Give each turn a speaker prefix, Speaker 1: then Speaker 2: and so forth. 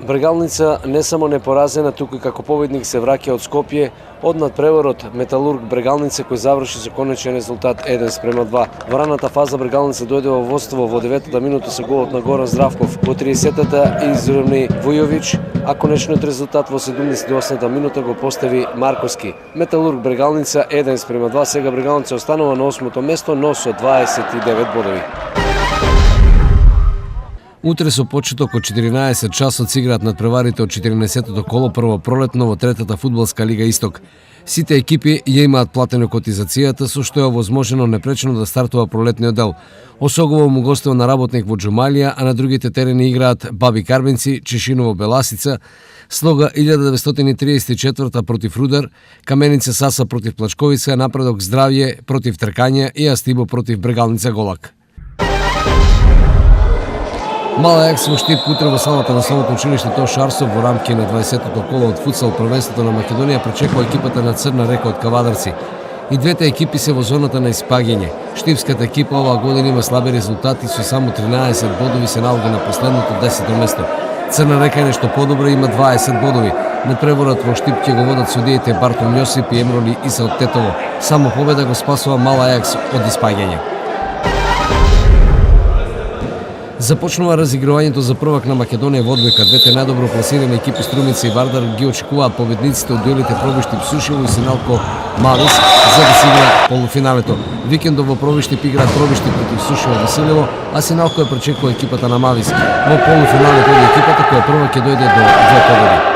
Speaker 1: Брегалница не само непоразена, туку и како победник се враќа од Скопје од надпреворот Металург Брегалница кој заврши со конечен резултат 1:2. Во раната фаза Брегалница дојде во водство во 9-та минута со голот на Горан Здравков. Во 30-та изравни Војович, а конечниот резултат во 78-та минута го постави Марковски. Металург Брегалница 1:2. Сега Брегалница останува на 8-то место, но со 29 бодови. Утре со почеток од 14 часот се играат надпреварите од 14-тото коло прво пролетно во третата фудбалска лига Исток. Сите екипи ја имаат платено котизацијата, со што е овозможено непречено да стартува пролетниот дел. Осогово му гостува на работник во Џумалија, а на другите терени играат Баби Карбенци, Чешиново Беласица, Слога 1934 против Рудар, Каменица Саса против Плачковица, Напредок Здравје против Тркање и Астибо против Брегалница Голак. Мала Ајакс во Штип утре во салата на основното училиште Тош Арсов во рамки на 20-тото коло од футсал првенството на Македонија пречекува екипата на Црна река од Кавадарци. И двете екипи се во зоната на испаѓање. Штипската екипа оваа година има слаби резултати, со само 13 бодови се наоѓа на последното 10-то место. Црна река е нешто подобро, има 20 бодови. Надпреворот во Штип ќе го водат судиите Бартом Јосип и Емроли Иса од Тетово. Само победа го спасува Мала Ајакс од испаѓање. Започнува разигрувањето за првак на Македонија во одбојка. Двете најдобро пласирани екипи Струмица и Вардар ги очекуваат победниците од дуелите Пробишти Псушево и Синалко Мавис за да се игра полуфиналето. Викендов во Пробишти играат Пробишти против Сушево Василево, а Синалко ја пречекува екипата на Мавис. Во полуфиналето од екипата која прва ќе дојде до 2 победи.